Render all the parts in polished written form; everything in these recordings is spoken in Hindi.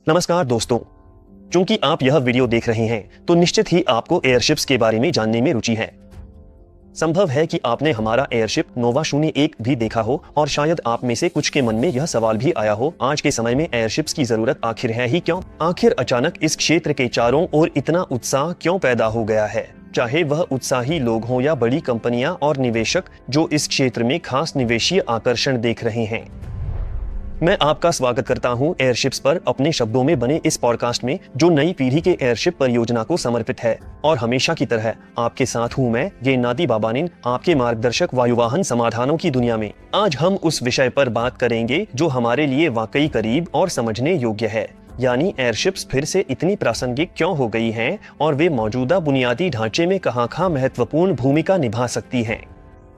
नमस्कार दोस्तों, चूंकि आप यह वीडियो देख रहे हैं तो निश्चित ही आपको एयरशिप्स के बारे में जानने में रुचि है। संभव है कि आपने हमारा एयरशिप नोवा 01 भी देखा हो और शायद आप में से कुछ के मन में यह सवाल भी आया हो, आज के समय में एयरशिप्स की जरूरत आखिर है ही क्यों? आखिर अचानक इस क्षेत्र के चारों ओर इतना उत्साह क्यों पैदा हो गया है? चाहे वह उत्साही लोग हों या बड़ी कंपनियां और निवेशक जो इस क्षेत्र में खास निवेशीय आकर्षण देख रहे हैं। मैं आपका स्वागत करता हूं एयरशिप्स पर अपने शब्दों में बने इस पॉडकास्ट में, जो नई पीढ़ी के एयरशिप परियोजना को समर्पित है। और हमेशा की तरह आपके साथ हूं मैं, ये नादी बाबानिन, आपके मार्गदर्शक वायुवाहन समाधानों की दुनिया में। आज हम उस विषय पर बात करेंगे जो हमारे लिए वाकई करीब और समझने योग्य है, यानी एयरशिप्स फिर से इतनी प्रासंगिक क्यों हो गई हैं और वे मौजूदा बुनियादी ढांचे में कहां महत्वपूर्ण भूमिका निभा सकती हैं।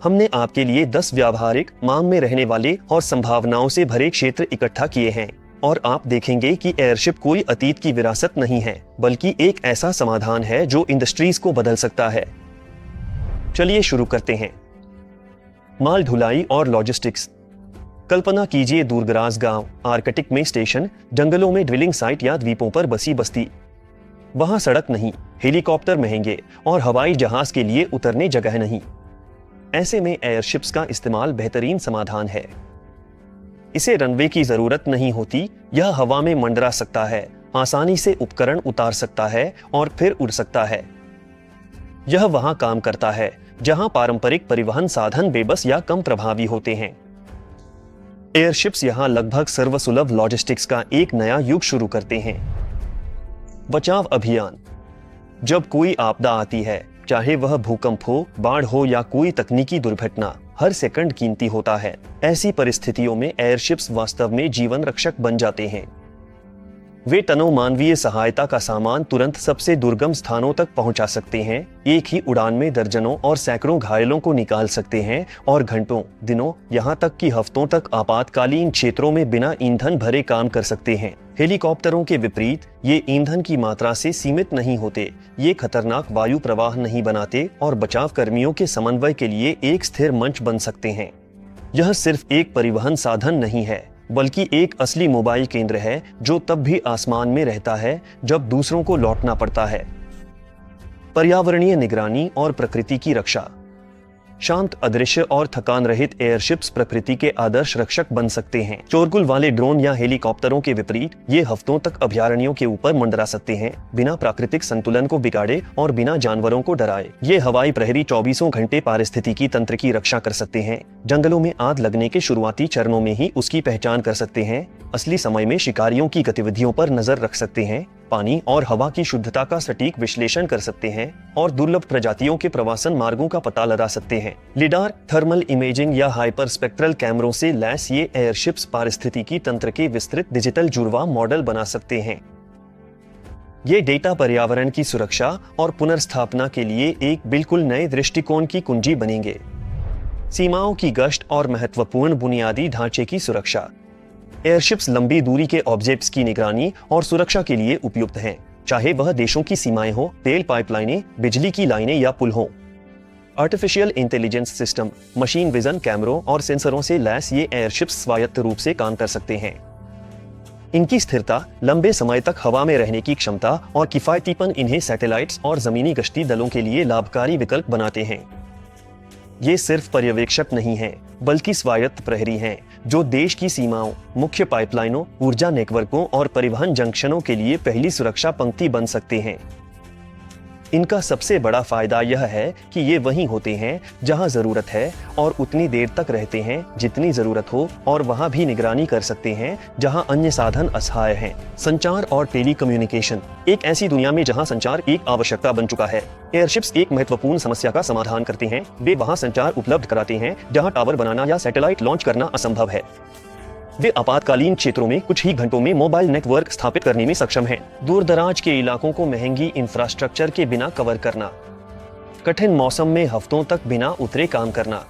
हमने आपके लिए 10 व्यावहारिक, मांग में रहने वाले और संभावनाओं से भरे क्षेत्र इकट्ठा किए हैं और आप देखेंगे कि एयरशिप कोई अतीत की विरासत नहीं है, बल्कि एक ऐसा समाधान है जो इंडस्ट्रीज को बदल सकता है। चलिए शुरू करते हैं। माल ढुलाई और लॉजिस्टिक्स। कल्पना कीजिए दूरदराज गांव, आर्कटिक में स्टेशन, जंगलों में ड्रिलिंग साइट या द्वीपों पर बसी बस्ती। वहां सड़क नहीं, हेलीकॉप्टर महंगे और हवाई जहाज के लिए उतरने जगह नहीं। ऐसे में एयरशिप्स का इस्तेमाल बेहतरीन समाधान है। इसे रनवे की जरूरत नहीं होती, यह हवा में मंडरा सकता है, आसानी से उपकरण उतार सकता है और फिर उड़ सकता है। यह वहां काम करता है जहां पारंपरिक परिवहन साधन बेबस या कम प्रभावी होते हैं। एयरशिप्स यहां लगभग सर्वसुलभ लॉजिस्टिक्स का एक नया युग शुरू करते हैं। बचाव अभियान। जब कोई आपदा आती है, चाहे वह भूकंप हो, बाढ़ हो या कोई तकनीकी दुर्घटना, हर सेकंड कीमती होता है। ऐसी परिस्थितियों में एयरशिप्स वास्तव में जीवन रक्षक बन जाते हैं। वे टनों मानवीय सहायता का सामान तुरंत सबसे दुर्गम स्थानों तक पहुंचा सकते हैं, एक ही उड़ान में दर्जनों और सैकड़ों घायलों को निकाल सकते हैं और घंटों, दिनों, यहां तक कि हफ्तों तक आपातकालीन क्षेत्रों में बिना ईंधन भरे काम कर सकते हैं। हेलीकॉप्टरों के विपरीत ये ईंधन की मात्रा से सीमित नहीं होते, ये खतरनाक वायु प्रवाह नहीं बनाते और बचाव कर्मियों के समन्वय के लिए एक स्थिर मंच बन सकते हैं। यह सिर्फ एक परिवहन साधन नहीं है, बल्कि एक असली मोबाइल केंद्र है जो तब भी आसमान में रहता है जब दूसरों को लौटना पड़ता है। पर्यावरणीय निगरानी और प्रकृति की रक्षा। शांत, अदृश्य और थकान रहित एयरशिप्स प्रकृति के आदर्श रक्षक बन सकते हैं। शोरगुल वाले ड्रोन या हेलीकॉप्टरों के विपरीत ये हफ्तों तक अभयारण्यों के ऊपर मंडरा सकते हैं, बिना प्राकृतिक संतुलन को बिगाड़े और बिना जानवरों को डराए। ये हवाई प्रहरी 24 घंटे पारिस्थितिकी तंत्र की रक्षा कर सकते हैं। जंगलों में आग लगने के शुरुआती चरणों में ही उसकी पहचान कर सकते हैं, असली समय में शिकारियों की गतिविधियों पर नजर रख सकते हैं, पानी और हवा की शुद्धता का सटीक विश्लेषण कर सकते हैं और दुर्लभ प्रजातियों के प्रवासन मार्गों का पता लगा सकते हैं। लिडार, थर्मल इमेजिंग या हाइपर स्पेक्ट्रल कैमरों से लैस ये एयरशिप्स पारिस्थितिकी तंत्र के विस्तृत डिजिटल जुड़वा मॉडल बना सकते हैं। ये डेटा पर्यावरण की सुरक्षा और पुनर्स्थापना के लिए एक बिल्कुल नए दृष्टिकोण की कुंजी बनेंगे। सीमाओं की गश्त और महत्वपूर्ण बुनियादी ढांचे की सुरक्षा। एयरशिप्स लंबी दूरी के ऑब्जेक्ट्स की निगरानी और सुरक्षा के लिए उपयुक्त हैं, चाहे वह देशों की सीमाएं हो, तेल पाइपलाइनें, बिजली की लाइनें या पुल हो। Artificial intelligence system, machine vision कैमरों और सेंसरों से लैस ये एयरशिप्स स्वायत्त रूप से काम कर सकते हैं। इनकी स्थिरता, लंबे समय तक हवा में रहने की क्षमता और किफायतीपन इन्हें सैटेलाइट्स और जमीनी गश्ती दलों के लिए लाभकारी विकल्प बनाते हैं। ये सिर्फ पर्यवेक्षक नहीं हैं, बल्कि स्वायत्त प्रहरी हैं जो देश की सीमाओं, मुख्य पाइपलाइनों, ऊर्जा नेटवर्कों और परिवहन जंक्शनों के लिए पहली सुरक्षा पंक्ति बन सकते हैं। इनका सबसे बड़ा फायदा यह है कि ये वहीं होते हैं जहां जरूरत है और उतनी देर तक रहते हैं जितनी जरूरत हो, और वहां भी निगरानी कर सकते हैं जहां अन्य साधन असहाय हैं। संचार और टेलीकम्युनिकेशन। एक ऐसी दुनिया में जहां संचार एक आवश्यकता बन चुका है, एयरशिप्स एक महत्वपूर्ण समस्या का समाधान करते हैं। वे वहां संचार उपलब्ध कराते हैं जहां टावर बनाना या सैटेलाइट लॉन्च करना असंभव है। वे आपातकालीन क्षेत्रों में कुछ ही घंटों में मोबाइल नेटवर्क स्थापित करने में सक्षम हैं। दूर दराज के इलाकों को महंगी इंफ्रास्ट्रक्चर के बिना कवर करना, कठिन मौसम में हफ्तों तक बिना उतरे काम करना।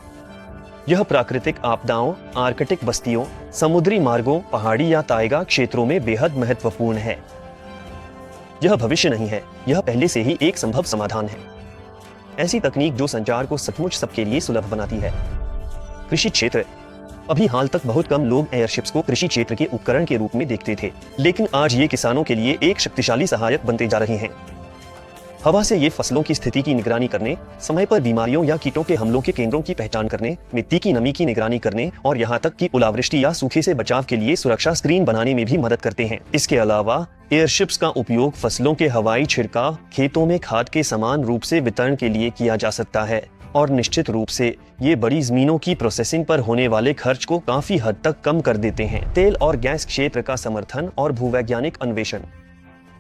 यह प्राकृतिक आपदाओं, आर्कटिक बस्तियों, समुद्री मार्गों, पहाड़ी या ताइगा क्षेत्रों में बेहद महत्वपूर्ण है। यह भविष्य नहीं है, यह पहले से ही एक संभव समाधान है। ऐसी तकनीक जो संचार को सचमुच सबके लिए सुलभ बनाती है। कृषि क्षेत्र। अभी हाल तक बहुत कम लोग एयरशिप्स को कृषि क्षेत्र के उपकरण के रूप में देखते थे, लेकिन आज ये किसानों के लिए एक शक्तिशाली सहायक बनते जा रहे हैं। हवा से ये फसलों की स्थिति की निगरानी करने, समय पर बीमारियों या कीटों के हमलों के केंद्रों की पहचान करने, मिट्टी की नमी की निगरानी करने और यहाँ तक कि ओलावृष्टि या सूखे से बचाव के लिए सुरक्षा स्क्रीन बनाने में भी मदद करते हैं। इसके अलावा एयरशिप्स का उपयोग फसलों के हवाई छिड़काव, खेतों में खाद के समान रूप से वितरण के लिए किया जा सकता है और निश्चित रूप से ये बड़ी जमीनों की प्रोसेसिंग पर होने वाले खर्च को काफी हद तक कम कर देते हैं। तेल और गैस क्षेत्र का समर्थन और भूवैज्ञानिक अन्वेषण।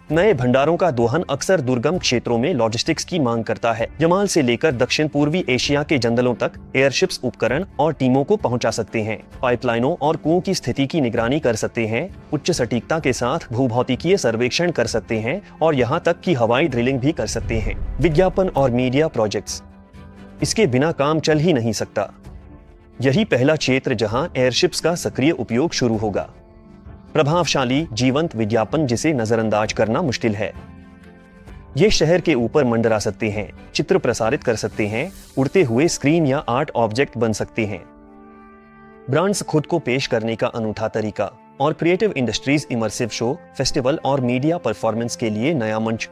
नए भंडारों का दोहन अक्सर दुर्गम क्षेत्रों में लॉजिस्टिक्स की मांग करता है। जमाल से लेकर दक्षिण पूर्वी एशिया के जंगलों तक एयरशिप्स उपकरण और टीमों को पहुंचा सकते हैं, पाइपलाइनों और कुओं की स्थिति की निगरानी कर सकते हैं, उच्च सटीकता के साथ भूभौतिकीय सर्वेक्षण कर सकते हैं और यहाँ तक कि हवाई ड्रिलिंग भी कर सकते हैं। विज्ञापन और मीडिया प्रोजेक्ट्स, इसके बिना काम चल ही नहीं सकता। यही पहला क्षेत्र जहां एयरशिप्स का सक्रिय उपयोग शुरू होगा। प्रभावशाली जीवंत विज्ञापन जिसे नजरअंदाज करना मुश्किल है। ये शहर के ऊपर मंडरा सकते हैं, चित्र प्रसारित कर सकते हैं, उड़ते हुए स्क्रीन या आर्ट ऑब्जेक्ट बन सकते हैं। ब्रांड्स खुद को पेश करने का अनूठा तरीका और creative industries immersive show, festival और मीडिया परफॉर्मेंस के लिए नया मंच।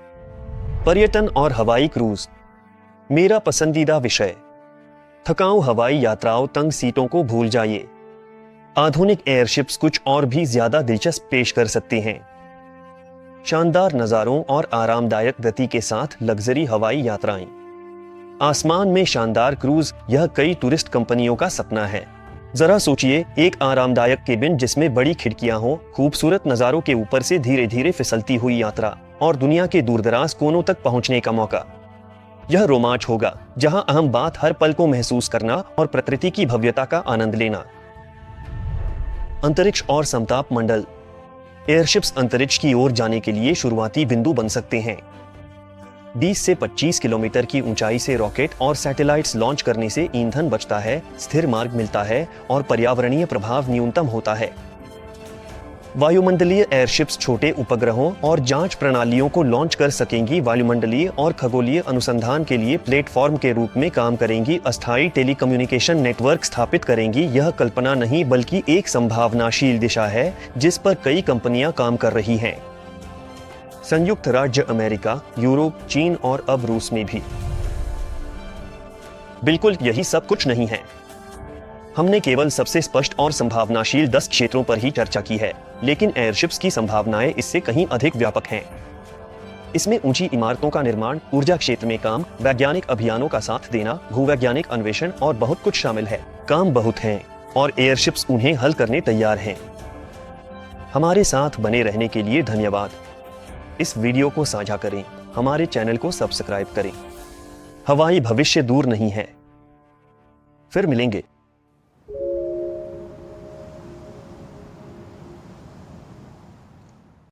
पर्यटन और हवाई क्रूज, मेरा पसंदीदा विषय। थकाऊ हवाई यात्राओं, तंग सीटों को भूल जाइए। आधुनिक एयरशिप्स कुछ और भी ज्यादा दिलचस्प पेश कर सकते हैं। शानदार नजारों और आरामदायक गति के साथ लग्जरी हवाई यात्राएं। आसमान में शानदार क्रूज, यह कई टूरिस्ट कंपनियों का सपना है। जरा सोचिए, एक आरामदायक केबिन जिसमें बड़ी खिड़कियां हो, खूबसूरत नजारों के ऊपर से धीरे धीरे फिसलती हुई यात्रा और दुनिया के दूरदराज कोनों तक पहुंचने का मौका। यह रोमांच होगा जहां अहम बात हर पल को महसूस करना और प्रकृति की भव्यता का आनंद लेना। अंतरिक्ष और समताप मंडल। एयरशिप्स अंतरिक्ष की ओर जाने के लिए शुरुआती बिंदु बन सकते हैं। 20 से 25 किलोमीटर की ऊंचाई से रॉकेट और सैटेलाइट्स लॉन्च करने से ईंधन बचता है, स्थिर मार्ग मिलता है और पर्यावरणीय प्रभाव न्यूनतम होता है। वायुमंडलीय एयरशिप्स छोटे उपग्रहों और जांच प्रणालियों को लॉन्च कर सकेंगी, वायुमंडलीय और खगोलीय अनुसंधान के लिए प्लेटफॉर्म के रूप में काम करेंगी, अस्थायी टेलीकम्युनिकेशन नेटवर्क स्थापित करेंगी। यह कल्पना नहीं बल्कि एक संभावनाशील दिशा है जिस पर कई कंपनियां काम कर रही हैं। संयुक्त राज्य अमेरिका, यूरोप, चीन और अब रूस में भी। बिल्कुल यही सब कुछ नहीं है। हमने केवल सबसे स्पष्ट और संभावनाशील 10 क्षेत्रों पर ही चर्चा की है, लेकिन एयरशिप्स की संभावनाएं इससे कहीं अधिक व्यापक हैं। इसमें ऊंची इमारतों का निर्माण, ऊर्जा क्षेत्र में काम, वैज्ञानिक अभियानों का साथ देना, भूवैज्ञानिक अन्वेषण और बहुत कुछ शामिल है। काम बहुत है और एयरशिप्स उन्हें हल करने तैयार हैं। हमारे साथ बने रहने के लिए धन्यवाद। इस वीडियो को साझा करें, हमारे चैनल को सब्सक्राइब करें। हवाई भविष्य दूर नहीं है। फिर मिलेंगे।